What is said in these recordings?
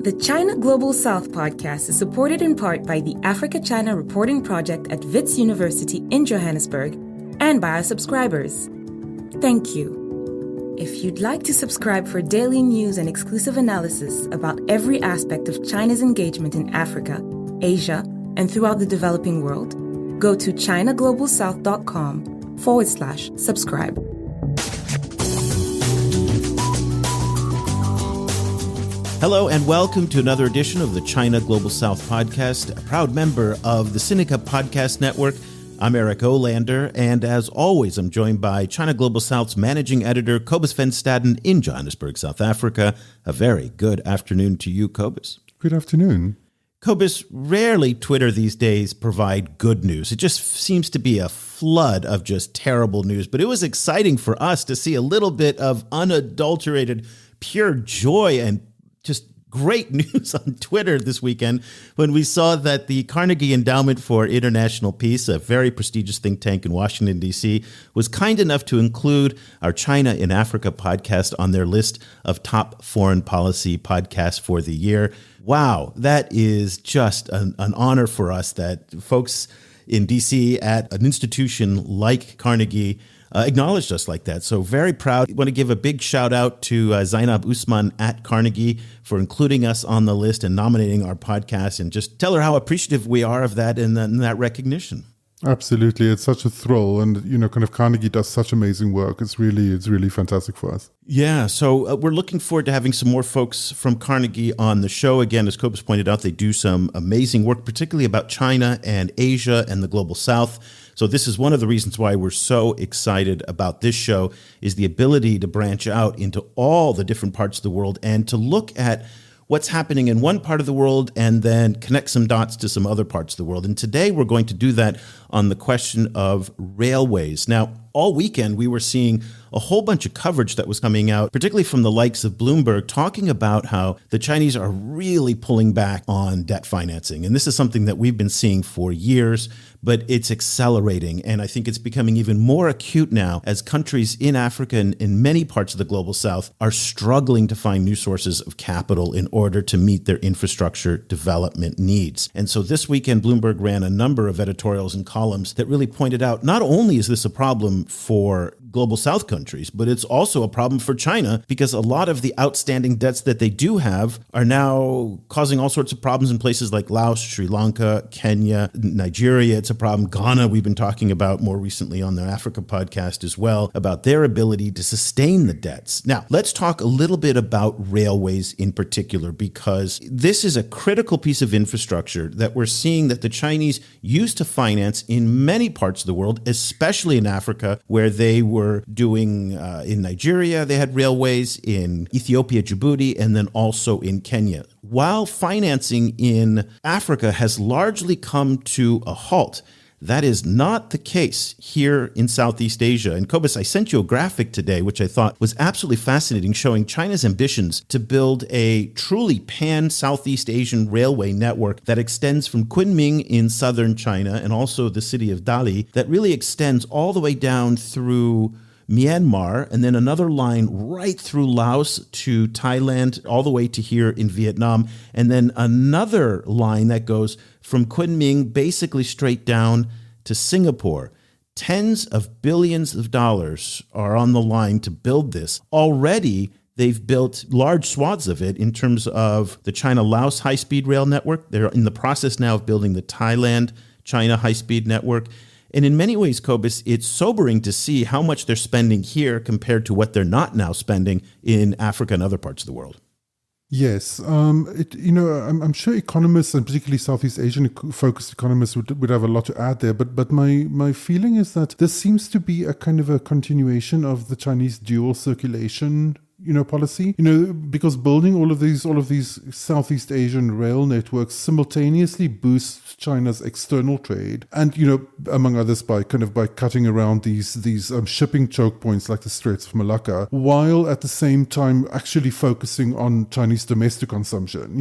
The China Global South podcast is supported in part by the Africa-China Reporting Project at Wits University in Johannesburg and by our subscribers. Thank you. If you'd like to subscribe for daily news and exclusive analysis about every aspect of China's engagement in Africa, Asia, and throughout the developing world, go to ChinaGlobalSouth.com/subscribe. Hello and welcome to another edition of the China Global South podcast, a proud member of the Sinica Podcast Network. I'm Eric Olander, and as always, I'm joined by China Global South's managing editor, Cobus van Staden in Johannesburg, South Africa. A very good afternoon to you, Cobus. Good afternoon. Cobus, rarely Twitter these days provide good news. It just seems to be a flood of just terrible news, but it was exciting for us to see a little bit of unadulterated, pure joy and just great news on Twitter this weekend when we saw that the Carnegie Endowment for International Peace, a very prestigious think tank in Washington, D.C., was kind enough to include our China in Africa podcast on their list of top foreign policy podcasts for the year. Wow, that is just an honor for us that folks in D.C. at an institution like Carnegie acknowledged us like that. So very proud. I want to give a big shout out to Zainab Usman at Carnegie for including us on the list and nominating our podcast, and just tell her how appreciative we are of that and that recognition. Absolutely. It's such a thrill. And, kind of Carnegie does such amazing work. It's really fantastic for us. Yeah. So we're looking forward to having some more folks from Carnegie on the show. Again, as Cobus pointed out, they do some amazing work, particularly about China and Asia and the Global South. So this is one of the reasons why we're so excited about this show, is the ability to branch out into all the different parts of the world and to look at what's happening in one part of the world and then connect some dots to some other parts of the world. And today we're going to do that on the question of railways. Now, all weekend we were seeing a whole bunch of coverage that was coming out, particularly from the likes of Bloomberg, talking about how the Chinese are really pulling back on debt financing. And this is something that we've been seeing for years, but it's accelerating. And I think it's becoming even more acute now as countries in Africa and in many parts of the Global South are struggling to find new sources of capital in order to meet their infrastructure development needs. And so this weekend, Bloomberg ran a number of editorials and columns that really pointed out not only is this a problem for Global South countries, but it's also a problem for China, because a lot of the outstanding debts that they do have are now causing all sorts of problems in places like Laos, Sri Lanka, Kenya, Nigeria. It's a problem. Ghana, we've been talking about more recently on the Africa podcast as well, about their ability to sustain the debts. Now, let's talk a little bit about railways in particular, because this is a critical piece of infrastructure that we're seeing that the Chinese used to finance in many parts of the world, especially in Africa, where they were doing in Nigeria, they had railways, in Ethiopia, Djibouti, and then also in Kenya. While financing in Africa has largely come to a halt, that is not the case here in Southeast Asia. And Cobus, I sent you a graphic today, which I thought was absolutely fascinating, showing China's ambitions to build a truly pan-Southeast Asian railway network that extends from Kunming in southern China and also the city of Dali, that really extends all the way down through Myanmar, and then another line right through Laos to Thailand, all the way to here in Vietnam, and then another line that goes from Kunming basically straight down to Singapore. Tens of billions of dollars are on the line to build this. Already, they've built large swaths of it in terms of the China-Laos high-speed rail network. They're in the process now of building the Thailand-China high-speed network. And in many ways, Cobus, it's sobering to see how much they're spending here compared to what they're not now spending in Africa and other parts of the world. Yes. I'm sure economists, and particularly Southeast Asian-focused economists, would have a lot to add there. But my feeling is that this seems to be a kind of a continuation of the Chinese dual circulation policy, because building all of these Southeast Asian rail networks simultaneously boosts China's external trade, and among others by cutting around these shipping choke points like the Straits of Malacca, while at the same time actually focusing on Chinese domestic consumption.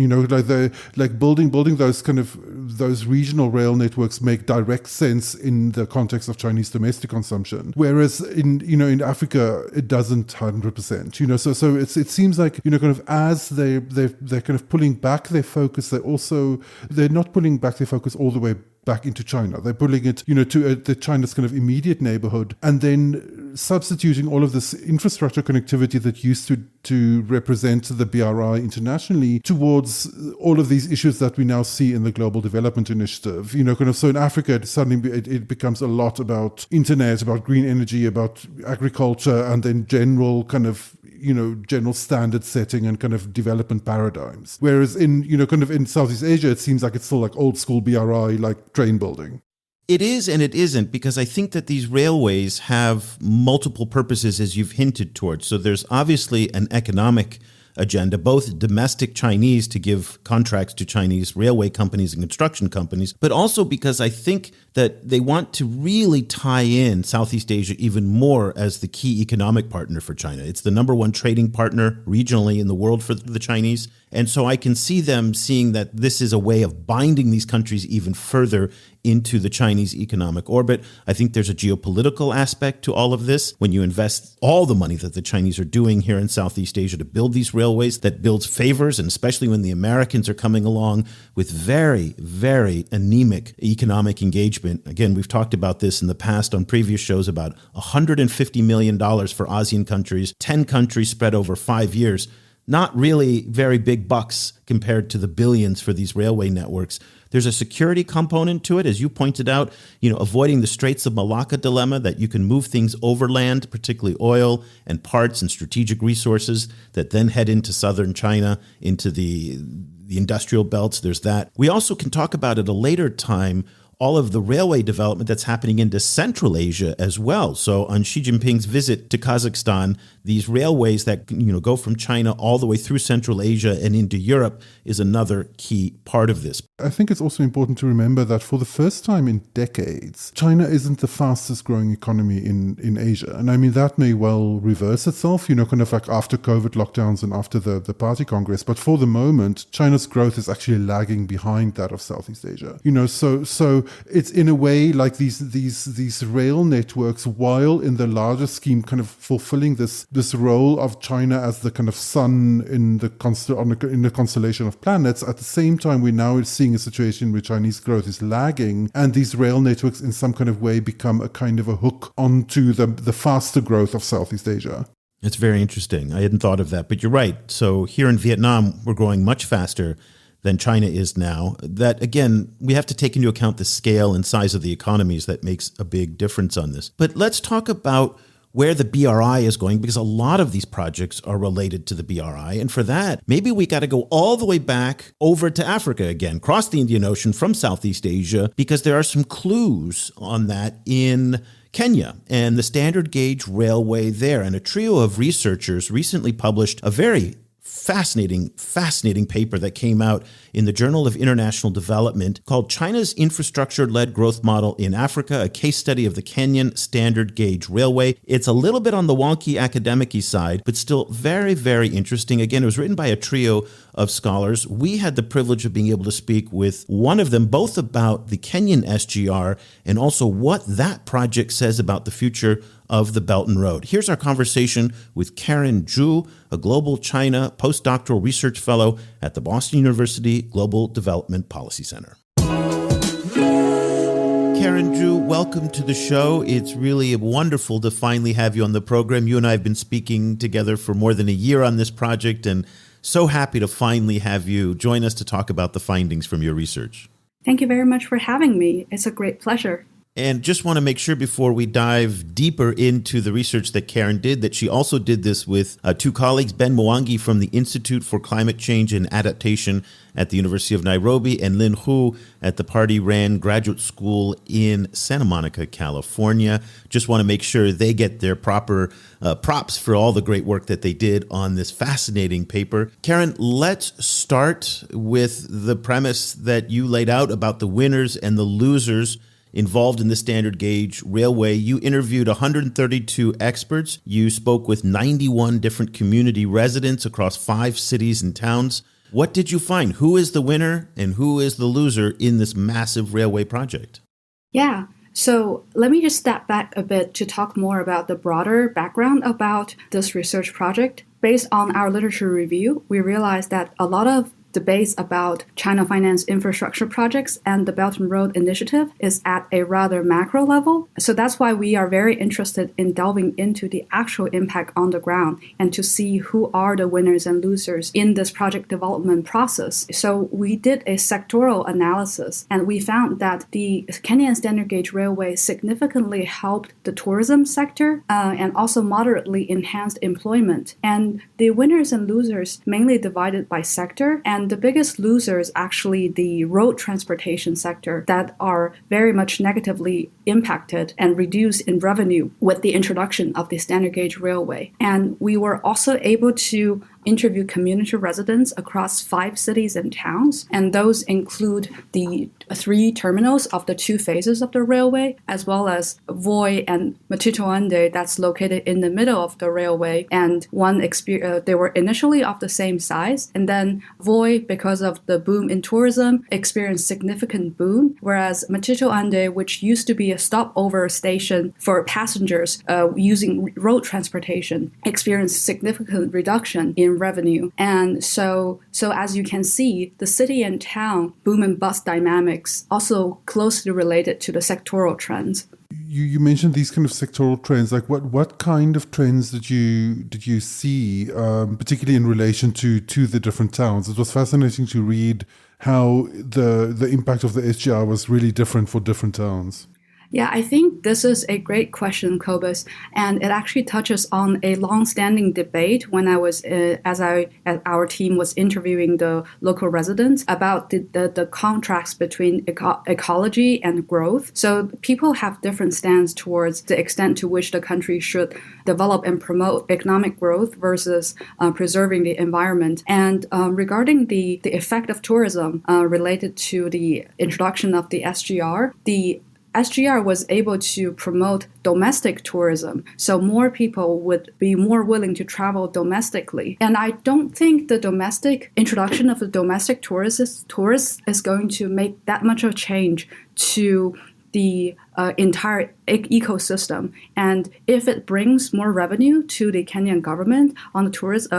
Building those regional rail networks make direct sense in the context of Chinese domestic consumption, whereas in Africa it doesn't 100%. So it seems like, kind of as they're kind of pulling back their focus, they're not pulling back their focus all the way back into China. They're pulling it, to China's kind of immediate neighborhood, and then substituting all of this infrastructure connectivity that used to represent the BRI internationally towards all of these issues that we now see in the Global Development Initiative. So in Africa, suddenly it becomes a lot about internet, about green energy, about agriculture, and then general kind of general standard setting and kind of development paradigms. Whereas in Southeast Asia, it seems like it's still like old school BRI, like train building. It is and it isn't, because I think that these railways have multiple purposes, as you've hinted towards. So there's obviously an economic agenda, both domestic Chinese to give contracts to Chinese railway companies and construction companies, but also because I think that they want to really tie in Southeast Asia even more as the key economic partner for China. It's the number one trading partner regionally in the world for the Chinese. And so I can see them seeing that this is a way of binding these countries even further into the Chinese economic orbit. I think there's a geopolitical aspect to all of this. When you invest all the money that the Chinese are doing here in Southeast Asia to build these railways, that builds favors, and especially when the Americans are coming along with very, very anemic economic engagement. Again, we've talked about this in the past on previous shows about $150 million for ASEAN countries, 10 countries spread over 5 years. Not really very big bucks compared to the billions for these railway networks. There's a security component to it, as you pointed out, avoiding the Straits of Malacca dilemma, that you can move things overland, particularly oil and parts and strategic resources that then head into southern China, into the industrial belts. There's that. We also can talk about at a later time all of the railway development that's happening into Central Asia as well. So on Xi Jinping's visit to Kazakhstan, these railways that go from China all the way through Central Asia and into Europe is another key part of this. I think it's also important to remember that for the first time in decades, China isn't the fastest growing economy in Asia. And I mean, that may well reverse itself, kind of like after COVID lockdowns and after the Party Congress. But for the moment, China's growth is actually lagging behind that of Southeast Asia. So it's in a way like these rail networks, while in the larger scheme kind of fulfilling this role of China as the kind of sun in the constellation of planets. At the same time, we're now seeing a situation where Chinese growth is lagging, and these rail networks in some kind of way become a kind of a hook onto the faster growth of Southeast Asia. It's very interesting. I hadn't thought of that, but you're right. So here in Vietnam, we're growing much faster than China is now. That, again, we have to take into account the scale and size of the economies. That makes a big difference on this. But let's talk about where the BRI is going, because a lot of these projects are related to the BRI. And for that, maybe we got to go all the way back over to Africa again, cross the Indian Ocean from Southeast Asia, because there are some clues on that in Kenya and the standard gauge railway there. And a trio of researchers recently published a very fascinating paper that came out in the Journal of International Development called China's Infrastructure-Led Growth Model in Africa, a case study of the Kenyan standard gauge railway. It's a little bit on the wonky academic-y side, but still very, very interesting. Again, it was written by a trio of scholars. We had the privilege of being able to speak with one of them, both about the Kenyan SGR and also what that project says about the future of the Belt and Road. Here's our conversation with Keren Zhu, a Global China postdoctoral research fellow at the Boston University Global Development Policy Center. Keren Zhu, welcome to the show. It's really wonderful to finally have you on the program. You and I have been speaking together for more than a year on this project, and so happy to finally have you join us to talk about the findings from your research. Thank you very much for having me. It's a great pleasure. And just want to make sure before we dive deeper into the research that Keren did, that she also did this with two colleagues, Ben Mwangi from the Institute for Climate Change and Adaptation at the University of Nairobi, and Lin Hu at the Party-Ran Graduate School in Santa Monica, California. Just want to make sure they get their proper props for all the great work that they did on this fascinating paper. Keren, let's start with the premise that you laid out about the winners and the losers involved in the standard gauge railway. You interviewed 132 experts. You spoke with 91 different community residents across 5 cities and towns. What did you find? Who is the winner and who is the loser in this massive railway project? Yeah. So let me just step back a bit to talk more about the broader background about this research project. based on our literature review, we realized that a lot of debates about China finance infrastructure projects and the Belt and Road Initiative is at a rather macro level. So that's why we are very interested in delving into the actual impact on the ground and to see who are the winners and losers in this project development process. So we did a sectoral analysis, and we found that the Kenyan Standard Gauge Railway significantly helped the tourism sector and also moderately enhanced employment. And the winners and losers mainly divided by sector, and the biggest losers actually the road transportation sector that are very much negatively impacted and reduced in revenue with the introduction of the standard gauge railway. And we were also able to interview community residents across 5 cities and towns, and those include the 3 terminals of the 2 phases of the railway, as well as Voi and Matituande that's located in the middle of the railway, and they were initially of the same size, and then Voi, because of the boom in tourism, experienced significant boom, whereas Matituande, which used to be a stopover station for passengers using road transportation, experienced significant reduction in revenue. And so as you can see, the city and town boom and bust dynamics also closely related to the sectoral trends. You mentioned these kind of sectoral trends. Like what kind of trends did you see, particularly in relation to the different towns? It was fascinating to read how the impact of the SGR was really different for different towns. Yeah, I think this is a great question, Cobus, and it actually touches on a long-standing debate when I was, as our team was interviewing the local residents about the contrasts between ecology and growth. So people have different stance towards the extent to which the country should develop and promote economic growth versus preserving the environment. And regarding the effect of tourism related to the introduction of the SGR, the SGR was able to promote domestic tourism, so more people would be more willing to travel domestically. And I don't think the introduction of the domestic tourists is going to make that much of a change to the entire ecosystem. And if it brings more revenue to the Kenyan government on the tourists,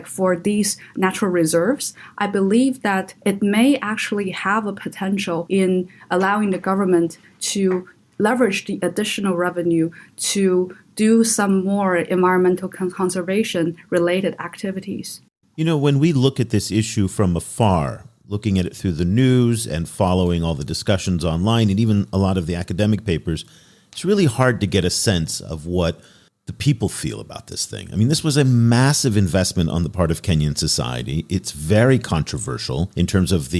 for these natural reserves, I believe that it may actually have a potential in allowing the government to leverage the additional revenue to do some more environmental conservation related activities. You know, when we look at this issue from afar, looking at it through the news and following all the discussions online and even a lot of the academic papers, it's really hard to get a sense of what the people feel about this thing. I mean, this was a massive investment on the part of Kenyan society. It's very controversial in terms of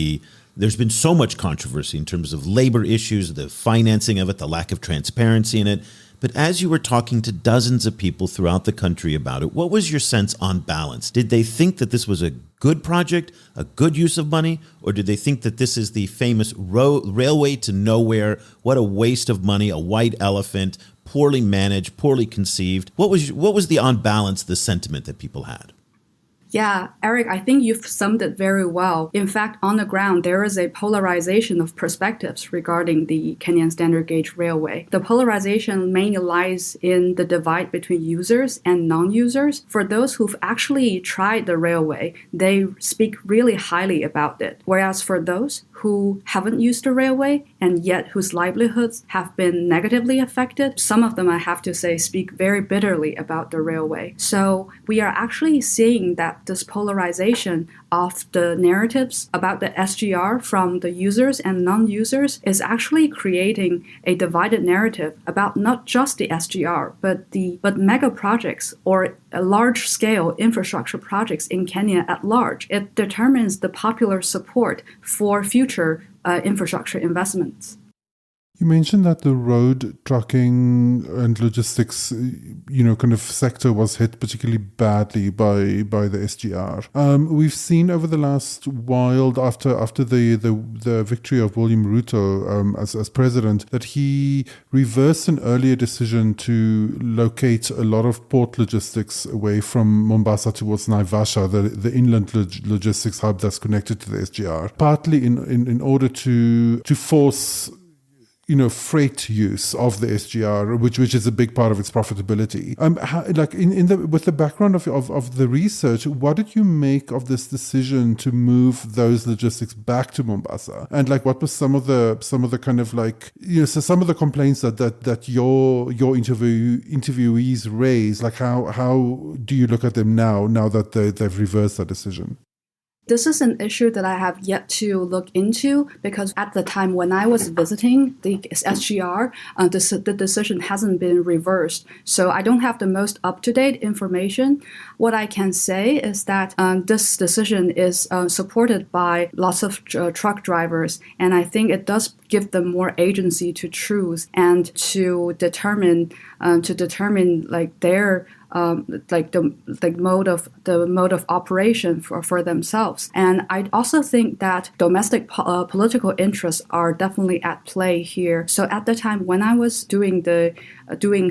there's been so much controversy in terms of labor issues, the financing of it, the lack of transparency in it. But as you were talking to dozens of people throughout the country about it, what was your sense on balance? Did they think that this was a good project, a good use of money, or did they think that this is the famous railway to nowhere? What a waste of money, a white elephant, poorly managed, poorly conceived. What was the on balance, the sentiment that people had? Yeah, Eric, I think you've summed it very well. In fact, on the ground, there is a polarization of perspectives regarding the Kenyan Standard Gauge Railway. The polarization mainly lies in the divide between users and non-users. For those who've actually tried the railway, they speak really highly about it. Whereas for those who haven't used the railway and yet whose livelihoods have been negatively affected, some of them, I have to say, speak very bitterly about the railway. So we are actually seeing that this polarization of the narratives about the SGR from the users and non-users is actually creating a divided narrative about not just the SGR, but mega projects or large-scale infrastructure projects in Kenya at large. It determines the popular support for future infrastructure investments. You mentioned that the road, trucking and logistics, kind of sector was hit particularly badly by the SGR. We've seen over the last while, after the victory of William Ruto as president, that he reversed an earlier decision to locate a lot of port logistics away from Mombasa towards Naivasha, the inland logistics hub that's connected to the SGR, partly in order to force freight use of the SGR, which is a big part of its profitability. With the background of the research, what did you make of this decision to move those logistics back to Mombasa? And what was some of the kind of some of the complaints that your interviewees raised? How do you look at them now that they've reversed that decision? This is an issue that I have yet to look into, because at the time when I was visiting the SGR, the decision hasn't been reversed. So I don't have the most up-to-date information. What I can say is that this decision is supported by lots of truck drivers, and I think it does give them more agency to choose and to determine their the mode of operation for themselves. And I also think that domestic political interests are definitely at play here. So at the time when I was doing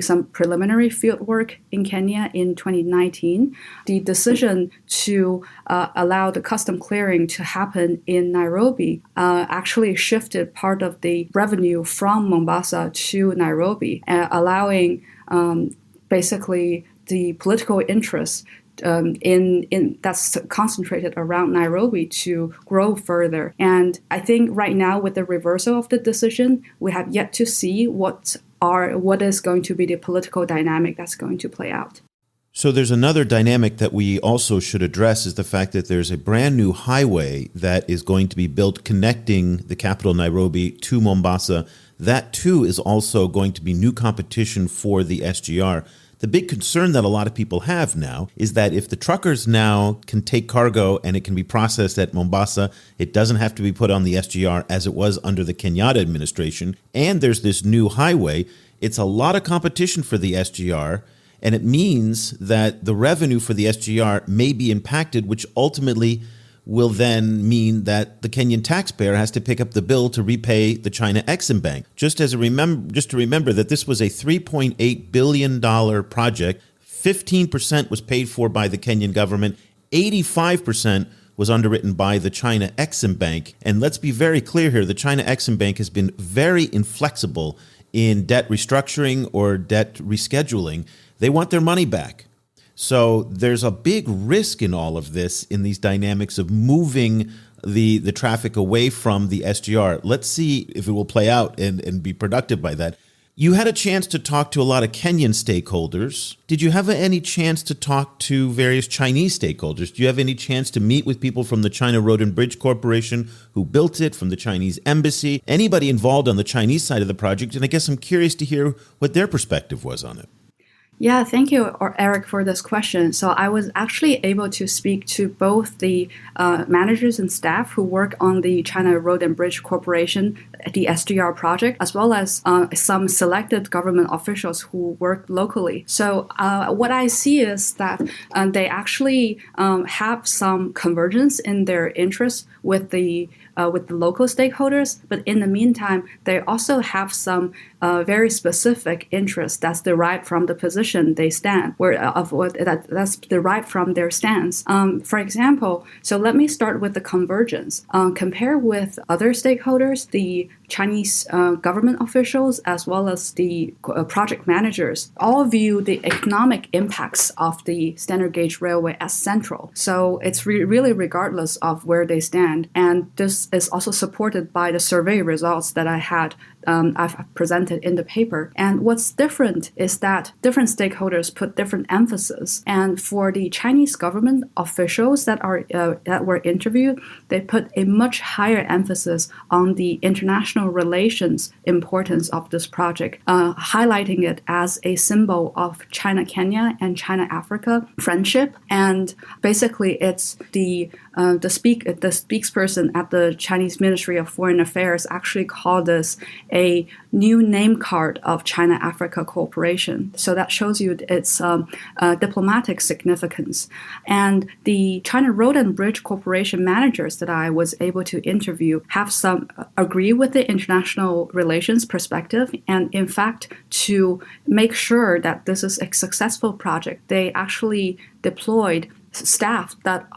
some preliminary field work in Kenya in 2019, the decision to allow the custom clearing to happen in Nairobi actually shifted part of the revenue from Mombasa to Nairobi, allowing basically the political interests in that's concentrated around Nairobi to grow further. And I think right now, with the reversal of the decision, we have yet to see what is going to be the political dynamic that's going to play out. So there's another dynamic that we also should address, is the fact that there's a brand new highway that is going to be built connecting the capital Nairobi to Mombasa. That too is also going to be new competition for the SGR. The big concern that a lot of people have now is that if the truckers now can take cargo and it can be processed at Mombasa, it doesn't have to be put on the SGR as it was under the Kenyatta administration, and there's this new highway, it's a lot of competition for the SGR, and it means that the revenue for the SGR may be impacted, which ultimately will then mean that the Kenyan taxpayer has to pick up the bill to repay the China Exim Bank. Just to remember that this was a $3.8 billion project. 15% was paid for by the Kenyan government. 85% was underwritten by the China Exim Bank. And let's be very clear here, the China Exim Bank has been very inflexible in debt restructuring or debt rescheduling. They want their money back. So there's a big risk in all of this, in these dynamics of moving the traffic away from the SGR. Let's see if it will play out and be productive by that. You had a chance to talk to a lot of Kenyan stakeholders. Did you have any chance to talk to various Chinese stakeholders? Do you have any chance to meet with people from the China Road and Bridge Corporation who built it, from the Chinese embassy, anybody involved on the Chinese side of the project? And I guess I'm curious to hear what their perspective was on it. Yeah, thank you, Eric, for this question. So I was actually able to speak to both the managers and staff who work on the China Road and Bridge Corporation, the SGR project, as well as some selected government officials who work locally. So what I see is that they actually have some convergence in their interests with the local stakeholders, but in the meantime, they also have some very specific interests that's derived from the position they stand, that's derived from their stance. For example, so let me start with the convergence. Compare with other stakeholders, the Chinese government officials as well as the project managers all view the economic impacts of the standard gauge railway as central. So it's really regardless of where they stand. And this is also supported by the survey results that I've presented in the paper. And what's different is that different stakeholders put different emphasis. And for the Chinese government officials that were interviewed, they put a much higher emphasis on the international relations importance of this project, highlighting it as a symbol of China-Kenya and China-Africa friendship. And basically, it's the spokesperson at the Chinese Ministry of Foreign Affairs actually called this a new name card of China-Africa cooperation. So that shows you its diplomatic significance. And the China Road and Bridge Corporation managers that I was able to interview have some agree with the international relations perspective. And in fact, to make sure that this is a successful project, they actually deployed staff that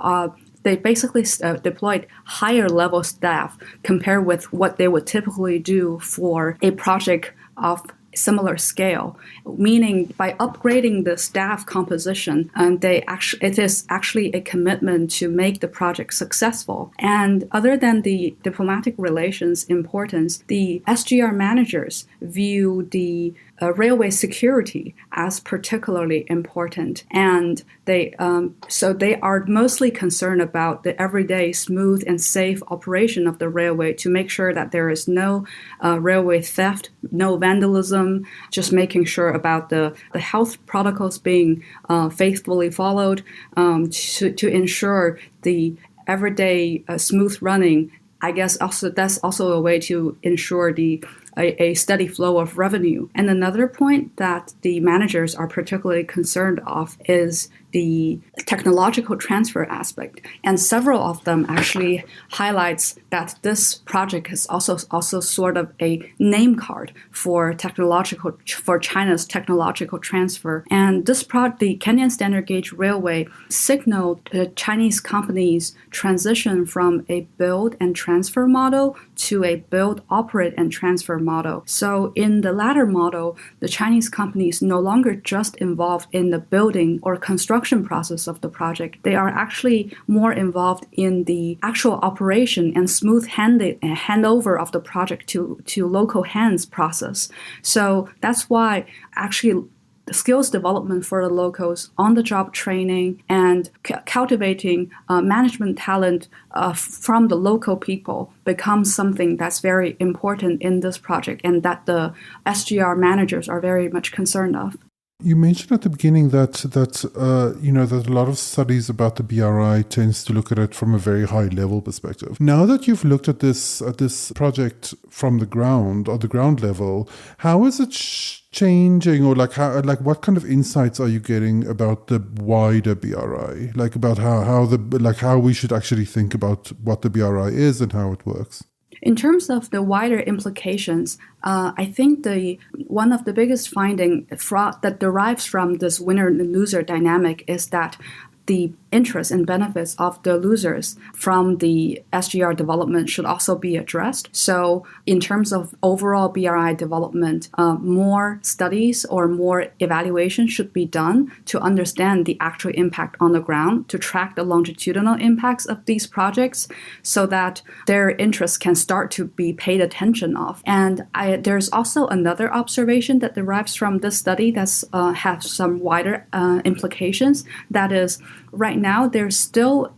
they basically deployed higher level staff compared with what they would typically do for a project of similar scale, meaning by upgrading the staff composition, it is actually a commitment to make the project successful. And other than the diplomatic relations importance, the SGR managers view the railway security as particularly important, and they are mostly concerned about the everyday smooth and safe operation of the railway to make sure that there is no railway theft, no vandalism, just making sure about the health protocols being faithfully followed to ensure the everyday smooth running. I guess that's also a way to ensure a steady flow of revenue. And another point that the managers are particularly concerned of is the technological transfer aspect. And several of them actually highlights that this project is also sort of a name card for China's technological transfer. And this the Kenyan Standard Gauge Railway signaled the Chinese companies' transition from a build and transfer model to a build, operate, and transfer model. So in the latter model, the Chinese companies no longer just involved in the building or construction process of the project. They are actually more involved in the actual operation and smooth handover of the project to local hands process. So that's why actually skills development for the locals, on-the-job training, and cultivating management talent from the local people becomes something that's very important in this project, and that the SGR managers are very much concerned of. You mentioned at the beginning that a lot of studies about the BRI tends to look at it from a very high level perspective. Now that you've looked at this project from the ground level, how is it changing, or what kind of insights are you getting about the wider BRI, about how we should actually think about what the BRI is and how it works? In terms of the wider implications, I think one of the biggest findings that derives from this winner and loser dynamic is that the interests and benefits of the losers from the SGR development should also be addressed. So in terms of overall BRI development, more studies or more evaluation should be done to understand the actual impact on the ground, to track the longitudinal impacts of these projects so that their interests can start to be paid attention of. And there's also another observation that derives from this study that has some wider implications. That is, right now, there's still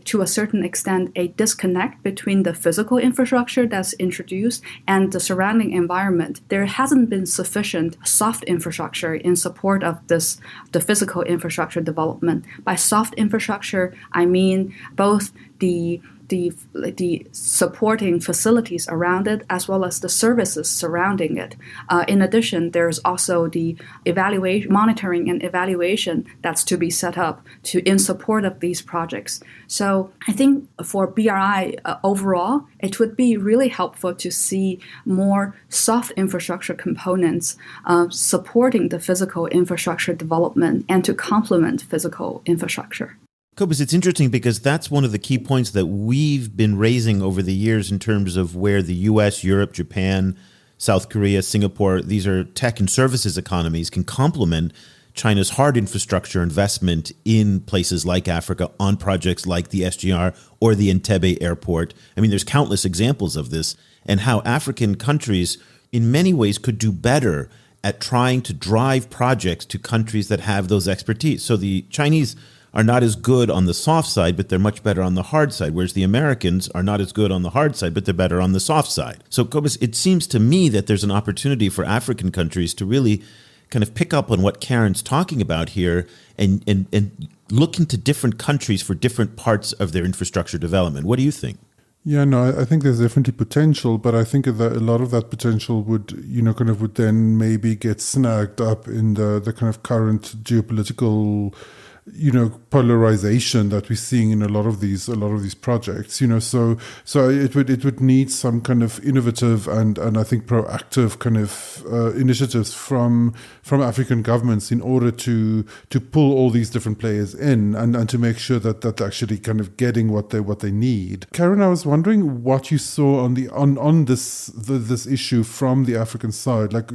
to a certain extent, a disconnect between the physical infrastructure that's introduced and the surrounding environment. There hasn't been sufficient soft infrastructure in support of the physical infrastructure development. By soft infrastructure, I mean both the supporting facilities around it as well as the services surrounding it. In addition, there's also the monitoring and evaluation that's to be set up in support of these projects. So I think for BRI overall, it would be really helpful to see more soft infrastructure components supporting the physical infrastructure development and to complement physical infrastructure. Cobus, it's interesting because that's one of the key points that we've been raising over the years in terms of where the US, Europe, Japan, South Korea, Singapore, these are tech and services economies, can complement China's hard infrastructure investment in places like Africa on projects like the SGR or the Entebbe airport. I mean, there's countless examples of this, and how African countries in many ways could do better at trying to drive projects to countries that have those expertise. So the Chinese are not as good on the soft side, but they're much better on the hard side, whereas the Americans are not as good on the hard side, but they're better on the soft side. So, Cobus, it seems to me that there's an opportunity for African countries to really kind of pick up on what Keren's talking about here and look into different countries for different parts of their infrastructure development. What do you think? Yeah, no, I think there's definitely potential, but I think that a lot of that potential would then maybe get snagged up in the kind of current geopolitical polarization that we're seeing in a lot of these projects. So it would need some kind of innovative and I think proactive kind of initiatives from African governments in order to pull all these different players in and to make sure that they're actually kind of getting what they need. Keren, I was wondering what you saw on this issue from the African side. Like,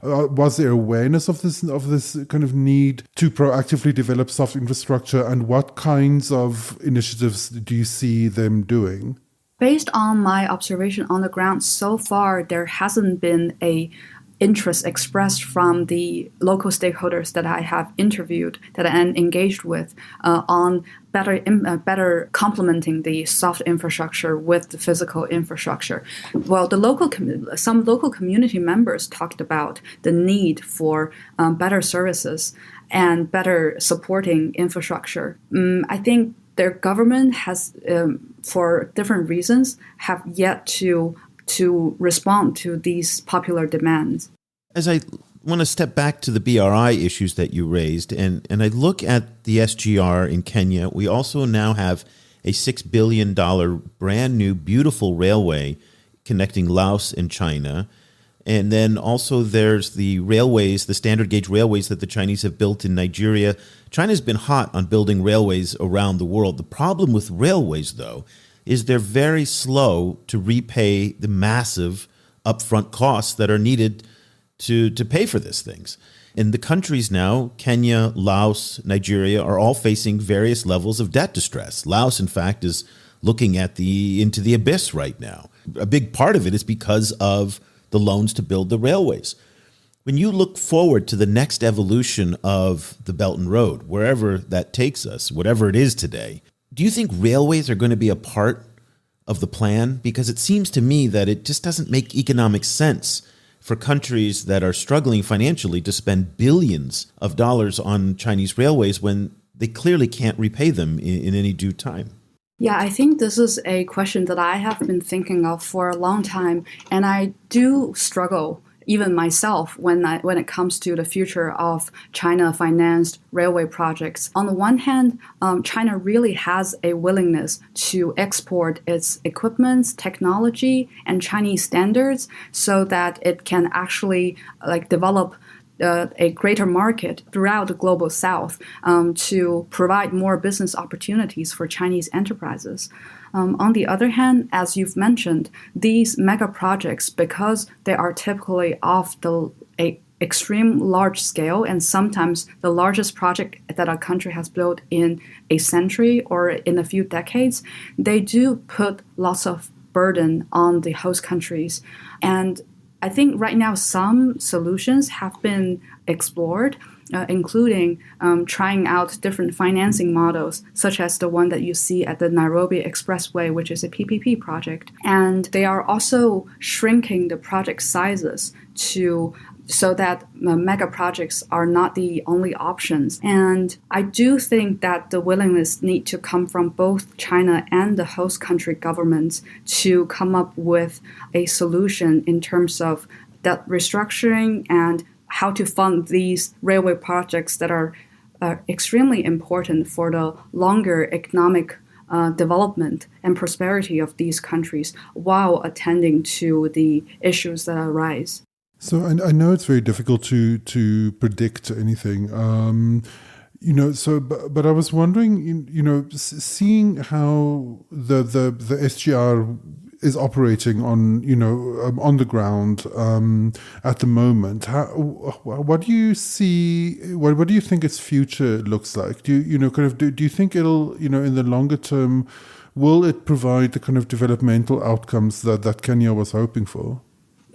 was there awareness of this kind of need to proactively develop soft infrastructure, and what kinds of initiatives do you see them doing? Based on my observation on the ground so far, there hasn't been a interest expressed from the local stakeholders that I have interviewed, that I'm engaged with, on better complementing the soft infrastructure with the physical infrastructure. Well, some local community members talked about the need for better services and better supporting infrastructure. I think their government has, for different reasons, have yet to respond to these popular demands. As I want to step back to the BRI issues that you raised, and I look at the SGR in Kenya, we also now have a $6 billion brand new beautiful railway connecting Laos and China. And then also there's the railways, the standard gauge railways that the Chinese have built in Nigeria. China's been hot on building railways around the world. The problem with railways, though, is they're very slow to repay the massive upfront costs that are needed to pay for these things. And the countries now, Kenya, Laos, Nigeria, are all facing various levels of debt distress. Laos, in fact, is looking at into the abyss right now. A big part of it is because of the loans to build the railways. When you look forward to the next evolution of the Belt and Road, wherever that takes us, whatever it is today, do you think railways are going to be a part of the plan? Because it seems to me that it just doesn't make economic sense for countries that are struggling financially to spend billions of dollars on Chinese railways when they clearly can't repay them in any due time. Yeah, I think this is a question that I have been thinking of for a long time, and I do struggle, even myself, when it comes to the future of China-financed railway projects. On the one hand, China really has a willingness to export its equipment, technology, and Chinese standards so that it can actually develop a greater market throughout the global south to provide more business opportunities for Chinese enterprises. On the other hand, as you've mentioned, these mega projects, because they are typically of the extreme large scale and sometimes the largest project that a country has built in a century or in a few decades, they do put lots of burden on the host countries. And I think right now some solutions have been explored, including trying out different financing models, such as the one that you see at the Nairobi Expressway, which is a PPP project. And they are also shrinking the project sizes so that mega projects are not the only options. And I do think that the willingness need to come from both China and the host country governments to come up with a solution in terms of debt restructuring and how to fund these railway projects that are extremely important for the longer economic development and prosperity of these countries while attending to the issues that arise. So I know it's very difficult to predict anything, but I was wondering, seeing how the SGR is operating on the ground at the moment. What do you see? What do you think its future looks like? Do you think it'll in the longer term, will it provide the kind of developmental outcomes that Kenya was hoping for?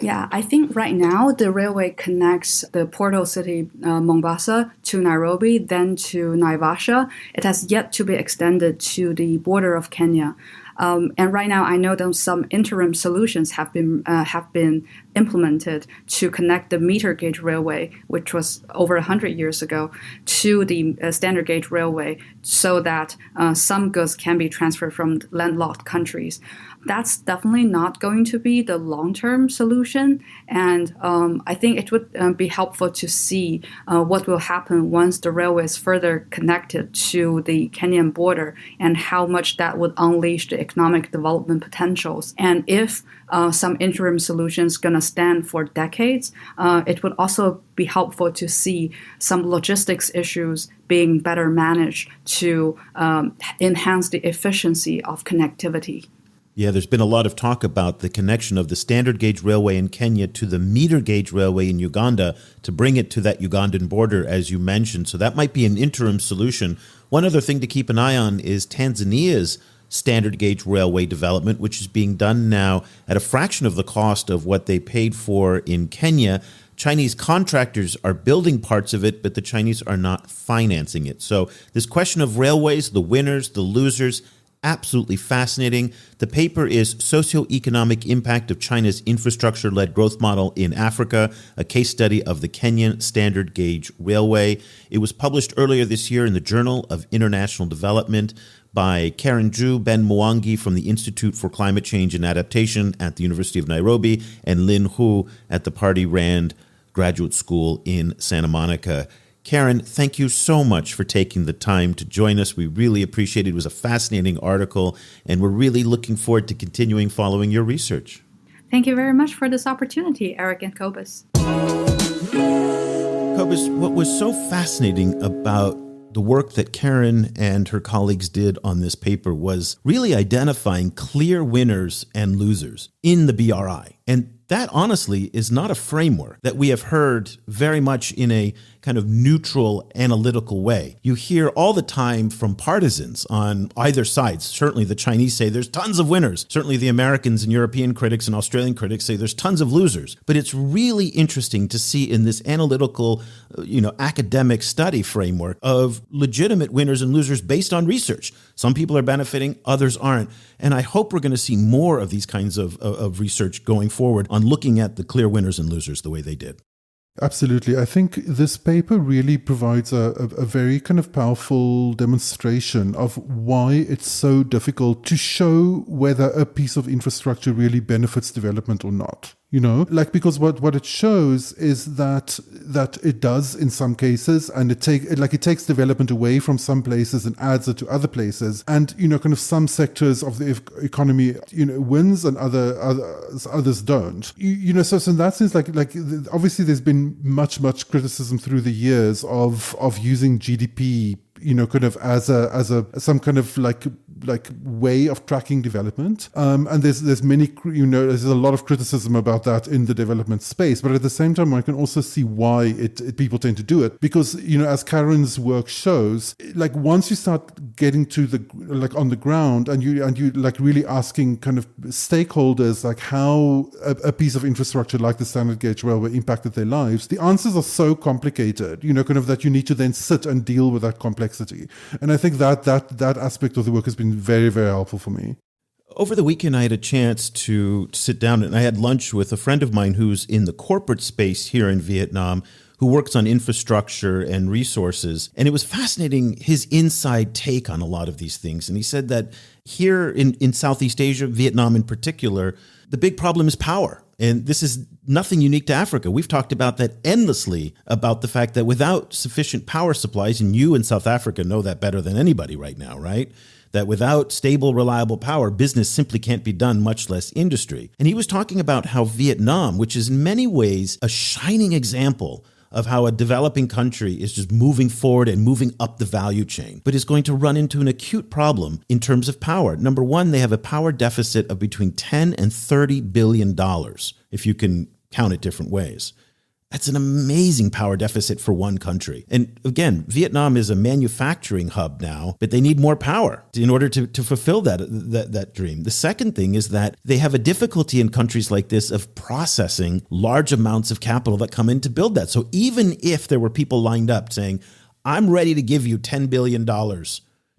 Yeah, I think right now the railway connects the portal city Mombasa to Nairobi, then to Naivasha. It has yet to be extended to the border of Kenya. And right now, I know that some interim solutions have been implemented to connect the meter gauge railway, which was over 100 years ago, to the standard gauge railway, so that some goods can be transferred from landlocked countries. That's definitely not going to be the long-term solution, and I think it would be helpful to see what will happen once the railway is further connected to the Kenyan border, and how much that would unleash the economic development potentials. And if some interim solutions going to stand for decades, it would also be helpful to see some logistics issues being better managed to enhance the efficiency of connectivity. Yeah, there's been a lot of talk about the connection of the standard gauge railway in Kenya to the meter gauge railway in Uganda to bring it to that Ugandan border, as you mentioned. So that might be an interim solution. One other thing to keep an eye on is Tanzania's standard gauge railway development, which is being done now at a fraction of the cost of what they paid for in Kenya. Chinese contractors are building parts of it, but the Chinese are not financing it. So this question of railways, the winners, the losers, absolutely fascinating. The paper is Socioeconomic Impact of China's Infrastructure-Led Growth Model in Africa, a case study of the Kenyan Standard Gauge Railway. It was published earlier this year in the Journal of International Development by Keren Zhu, Ben Mwangi from the Institute for Climate Change and Adaptation at the University of Nairobi, and Lin Hu at the Party Rand Graduate School in Santa Monica. Keren, thank you so much for taking the time to join us. We really appreciate it. It was a fascinating article, and we're really looking forward to continuing following your research. Thank you very much for this opportunity, Eric and Cobus. Cobus, what was so fascinating about the work that Keren and her colleagues did on this paper was really identifying clear winners and losers in the BRI. And that honestly is not a framework that we have heard very much in a kind of neutral, analytical way. You hear all the time from partisans on either side. Certainly the Chinese say there's tons of winners. Certainly the Americans and European critics and Australian critics say there's tons of losers. But it's really interesting to see in this analytical, academic study framework of legitimate winners and losers based on research. Some people are benefiting, others aren't. And I hope we're going to see more of these kinds of research going forward on looking at the clear winners and losers the way they did. Absolutely. I think this paper really provides a very kind of powerful demonstration of why it's so difficult to show whether a piece of infrastructure really benefits development or not. Because what it shows is that it does in some cases, and it takes development away from some places and adds it to other places, and kind of some sectors of the economy wins and others don't. So in that sense, like obviously there's been much criticism through the years of using GDP kind of as some kind of like way of tracking development. And there's many, there's a lot of criticism about that in the development space. But at the same time, I can also see why people tend to do it, because as Karen's work shows, like once you start getting to on the ground and you like really asking kind of stakeholders like how a piece of infrastructure like the standard gauge railway impacted their lives, the answers are so complicated, kind of that you need to then sit and deal with that complexity. And I think that aspect of the work has been very, very helpful for me. Over the weekend, I had a chance to sit down and I had lunch with a friend of mine who's in the corporate space here in Vietnam, who works on infrastructure and resources. And it was fascinating, his inside take on a lot of these things. And he said that here in Southeast Asia, Vietnam in particular, the big problem is power. And this is nothing unique to Africa. We've talked about that endlessly, about the fact that without sufficient power supplies, and you in South Africa know that better than anybody right now, right? That without stable, reliable power, business simply can't be done, much less industry. And he was talking about how Vietnam, which is in many ways a shining example of how a developing country is just moving forward and moving up the value chain, but is going to run into an acute problem in terms of power. Number one, they have a power deficit of between $10 and $30 billion, if you can count it different ways. That's an amazing power deficit for one country. And again, Vietnam is a manufacturing hub now, but they need more power in order to fulfill that dream. The second thing is that they have a difficulty in countries like this of processing large amounts of capital that come in to build that. So even if there were people lined up saying, I'm ready to give you $10 billion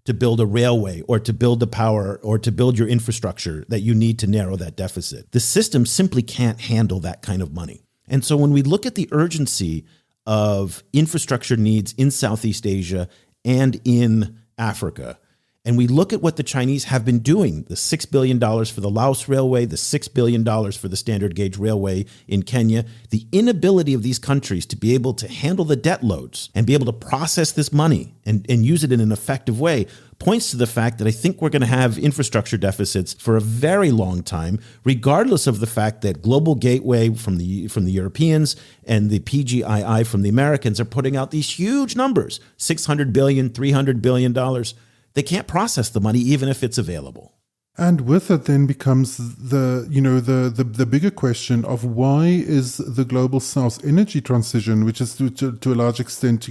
to build a railway or to build the power or to build your infrastructure that you need to narrow that deficit. The system simply can't handle that kind of money. And so when we look at the urgency of infrastructure needs in Southeast Asia and in Africa, and we look at what the Chinese have been doing, the $6 billion for the Laos Railway, the $6 billion for the standard gauge railway in Kenya, the inability of these countries to be able to handle the debt loads and be able to process this money and use it in an effective way points to the fact that I think we're going to have infrastructure deficits for a very long time, regardless of the fact that Global Gateway from the Europeans and the PGII from the Americans are putting out these huge numbers, $600 billion, $300 billion. They can't process the money even if it's available. And with it then becomes the bigger question of why is the global South energy transition, which is to a large extent,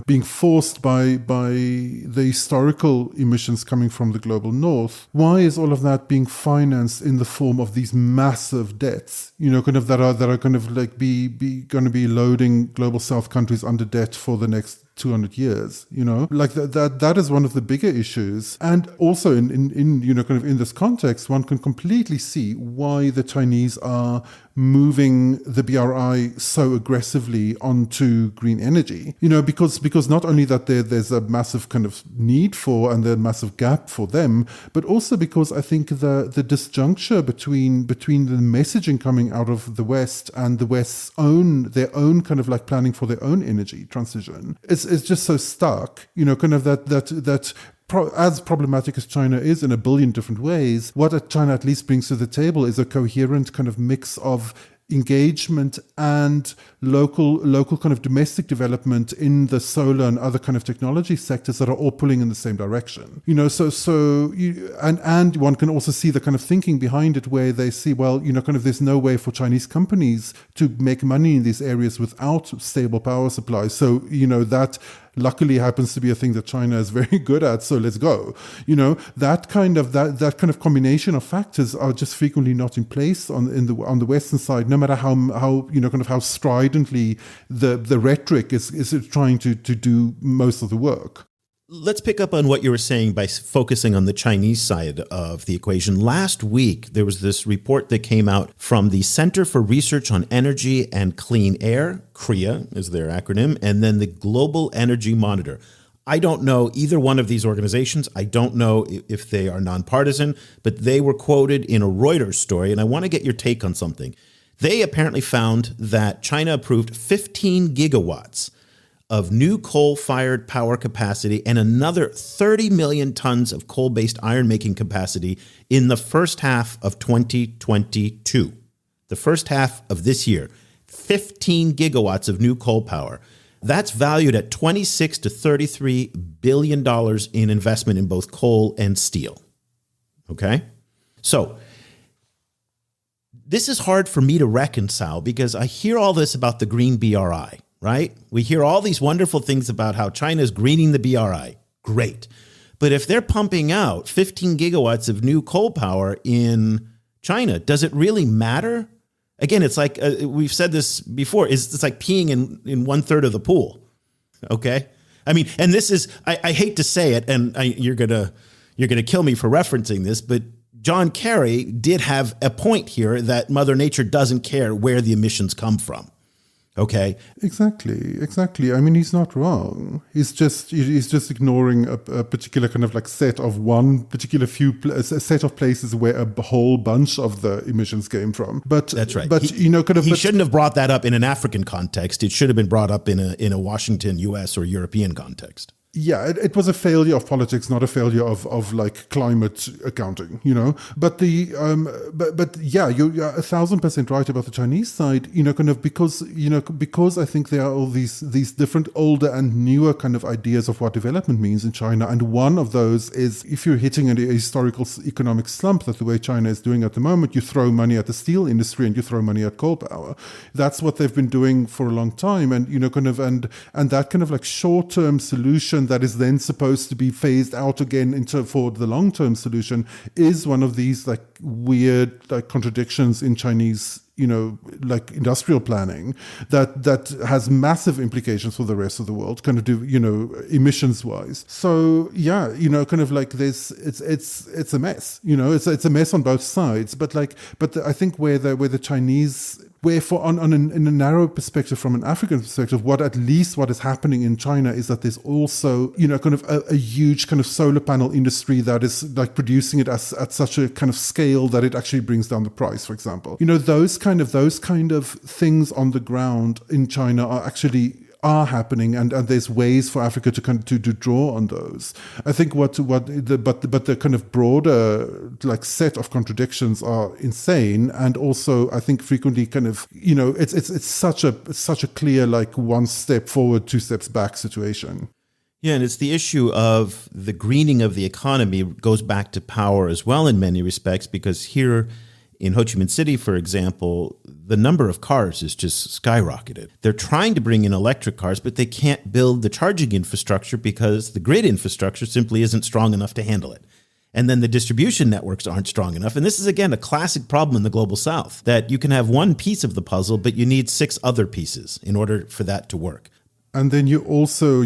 being forced by the historical emissions coming from the global North, why is all of that being financed in the form of these massive debts, that are kind of like going to be loading global South countries under debt for the next 200 years, like that is one of the bigger issues. And also in this context, one can completely see why the Chinese are moving the BRI so aggressively onto green energy, because not only that there's a massive kind of need for and a massive gap for them, but also because I think the disjuncture between the messaging coming out of the West and the West's their own kind of like planning for their own energy transition is just so stark, that as problematic as China is in a billion different ways, what China at least brings to the table is a coherent kind of mix of engagement and local kind of domestic development in the solar and other kind of technology sectors that are all pulling in the same direction. And one can also see the kind of thinking behind it where they see, there's no way for Chinese companies to make money in these areas without stable power supplies. So, that luckily happens to be a thing that China is very good at, so let's go. That kind of combination of factors are just frequently not in place on the Western side, no matter how stridently the rhetoric is trying to do most of the work. Let's pick up on what you were saying by focusing on the Chinese side of the equation. Last week, there was this report that came out from the Center for Research on Energy and Clean Air, CREA is their acronym, and then the Global Energy Monitor. I don't know either one of these organizations. I don't know if they are nonpartisan, but they were quoted in a Reuters story, and I want to get your take on something. They apparently found that China approved 15 gigawatts of new coal-fired power capacity and another 30 million tons of coal-based iron-making capacity in the first half of 2022. The first half of this year, 15 gigawatts of new coal power. That's valued at $26 to $33 billion in investment in both coal and steel. Okay? So this is hard for me to reconcile because I hear all this about the green BRI. Right? We hear all these wonderful things about how China is greening the BRI. Great. But if they're pumping out 15 gigawatts of new coal power in China, does it really matter? Again, it's like, we've said this before, it's like peeing in 1/3 of the pool. Okay? I mean, and this is, I hate to say it, and you're gonna kill me for referencing this, but John Kerry did have a point here that Mother Nature doesn't care where the emissions come from. Okay. Exactly. I mean, he's not wrong. He's just ignoring a particular kind of like set of one particular a set of places where a whole bunch of the emissions came from. But that's right. But he shouldn't have brought that up in an African context. It should have been brought up in a Washington, U.S. or European context. Yeah, it was a failure of politics, not a failure of like climate accounting, But but yeah, you're 1,000% right about the Chinese side, kind of because I think there are all these different older and newer kind of ideas of what development means in China, and one of those is if you're hitting a historical economic slump, that the way China is doing at the moment, you throw money at the steel industry and you throw money at coal power. That's what they've been doing for a long time, and and that kind of like short-term solution that is then supposed to be phased out again for the long-term solution is one of these like weird like contradictions in Chinese like industrial planning that has massive implications for the rest of the world, kind of emissions wise. So yeah, kind of like this, it's a mess. It's a mess on both sides. But I think where the Chinese, in a narrow perspective, from an African perspective, what is happening in China is that there's also, kind of a huge kind of solar panel industry that is like producing it at such a kind of scale that it actually brings down the price, for example. Those kind of things on the ground in China are happening, and there's ways for Africa to draw on those. I think but the kind of broader like set of contradictions are insane, and also I think frequently kind of it's such a clear like one step forward, two steps back situation. Yeah, and it's the issue of the greening of the economy goes back to power as well in many respects, because here in Ho Chi Minh City, for example, the number of cars is just skyrocketed. They're trying to bring in electric cars, but they can't build the charging infrastructure because the grid infrastructure simply isn't strong enough to handle it. And then the distribution networks aren't strong enough. And this is, again, a classic problem in the Global South, that you can have one piece of the puzzle, but you need 6 other pieces in order for that to work. And then you also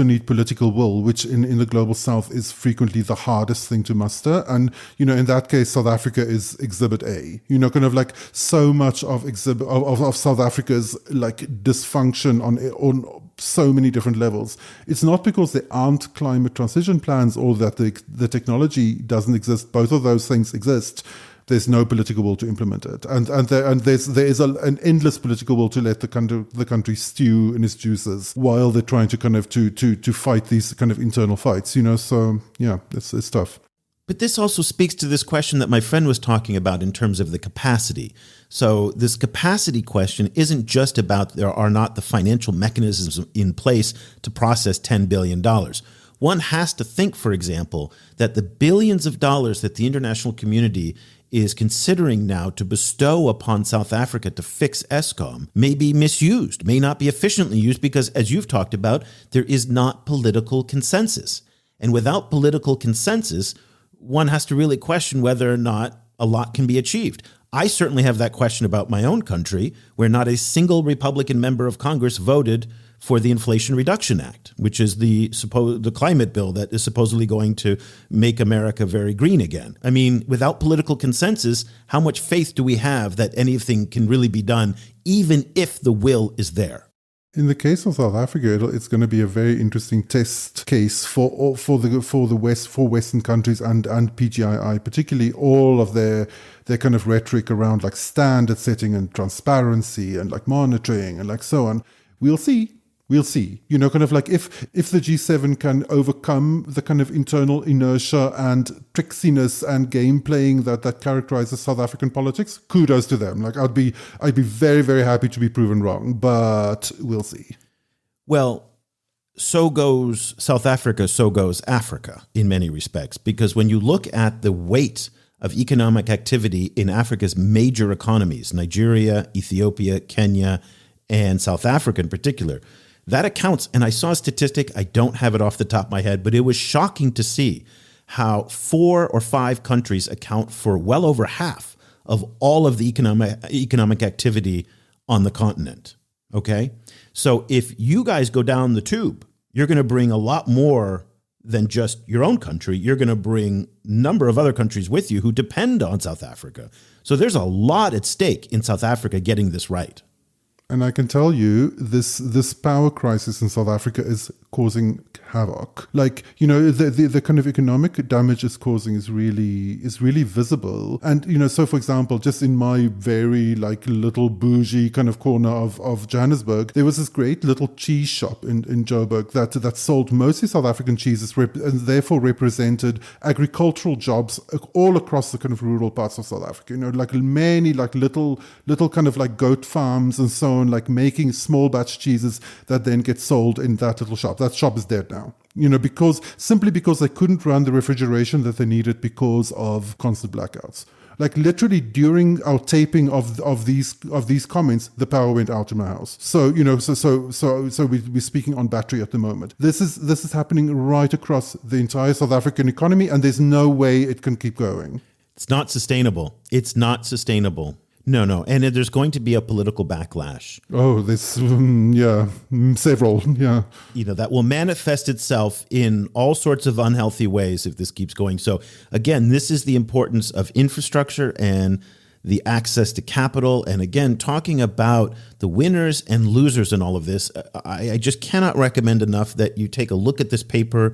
need political will, which in the Global South is frequently the hardest thing to muster. And, in that case, South Africa is Exhibit A. Kind of like so much of South Africa's like dysfunction on so many different levels. It's not because there aren't climate transition plans or that the technology doesn't exist. Both of those things exist. There's no political will to implement it, and there is an endless political will to let the country stew in its juices while they're trying to kind of to fight these kind of internal fights. So yeah, it's tough. But this also speaks to this question that my friend was talking about in terms of the capacity. So this capacity question isn't just about there are not the financial mechanisms in place to process $10 billion. One has to think, for example, that the billions of dollars that the international community is considering now to bestow upon South Africa to fix Eskom may be misused, may not be efficiently used, because, as you've talked about, there is not political consensus. And without political consensus, one has to really question whether or not a lot can be achieved. I certainly have that question about my own country, where not a single Republican member of Congress voted for the Inflation Reduction Act, which is the climate bill that is supposedly going to make America very green again. I mean, without political consensus, how much faith do we have that anything can really be done, even if the will is there? In the case of South Africa, it's going to be a very interesting test case for Western countries and PGII, particularly all of their kind of rhetoric around like standard setting and transparency and like monitoring and like so on. We'll see. Kind of like if the G7 can overcome the kind of internal inertia and tricksiness and game playing that characterizes South African politics, kudos to them. Like I'd be very, very happy to be proven wrong, but we'll see. Well, so goes South Africa, so goes Africa in many respects, because when you look at the weight of economic activity in Africa's major economies, Nigeria, Ethiopia, Kenya, and South Africa in particular, that accounts, and I saw a statistic, I don't have it off the top of my head, but it was shocking to see how 4 or 5 countries account for well over half of all of the economic activity on the continent, okay? So if you guys go down the tube, you're going to bring a lot more than just your own country. You're going to bring a number of other countries with you who depend on South Africa. So there's a lot at stake in South Africa getting this right. And I can tell you, this power crisis in South Africa is causing havoc. Like, the kind of economic damage it's causing is really visible. And, so for example, just in my very like little bougie kind of corner of Johannesburg, there was this great little cheese shop in Joburg that sold mostly South African cheeses and therefore represented agricultural jobs all across the kind of rural parts of South Africa. Like many like little kind of like goat farms and so on, like making small batch cheeses that then get sold in that little shop. That shop is dead now. Simply because they couldn't run the refrigeration that they needed because of constant blackouts. Like literally during our taping of these comments, the power went out in my house. So we're speaking on battery at the moment. This is happening right across the entire South African economy, and there's no way it can keep going. It's not sustainable. No. And there's going to be a political backlash. Oh, there's, several, yeah. That will manifest itself in all sorts of unhealthy ways if this keeps going. So again, this is the importance of infrastructure and the access to capital. And again, talking about the winners and losers in all of this, I just cannot recommend enough that you take a look at this paper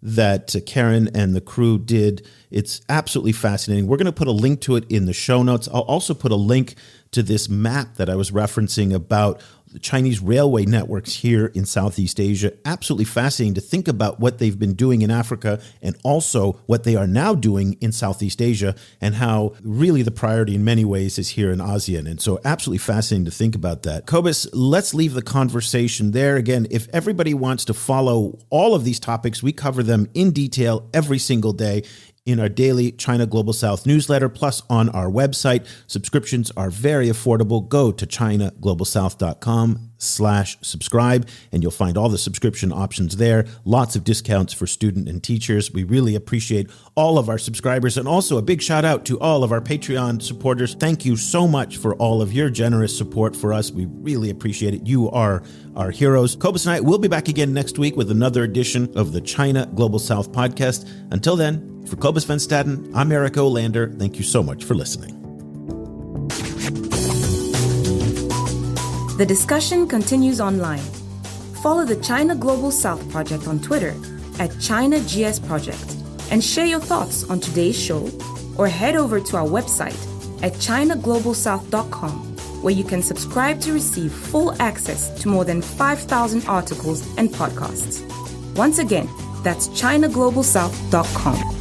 that Keren and the crew did. It's absolutely fascinating. We're going to put a link to it in the show notes. I'll also put a link to this map that I was referencing about the Chinese railway networks here in Southeast Asia. Absolutely fascinating to think about what they've been doing in Africa and also what they are now doing in Southeast Asia, and how really the priority in many ways is here in ASEAN. And so absolutely fascinating to think about that. Cobus, let's leave the conversation there. Again, if everybody wants to follow all of these topics, we cover them in detail every single day in our daily China Global South newsletter, plus on our website. Subscriptions are very affordable. Go to ChinaGlobalSouth.com/subscribe, and you'll find all the subscription options there. Lots of discounts for student and teachers. We really appreciate all of our subscribers, and also a big shout out to all of our Patreon supporters. Thank you so much for all of your generous support for us. We really appreciate it. You are our heroes. Cobus and I will be back again next week with another edition of the China Global South podcast. Until then, for Cobus Van Staden, I'm Eric Olander. Thank you so much for listening. The discussion continues online. Follow the China Global South Project on Twitter at ChinaGS Project and share your thoughts on today's show, or head over to our website at ChinaGlobalSouth.com, where you can subscribe to receive full access to more than 5,000 articles and podcasts. Once again, that's ChinaGlobalSouth.com.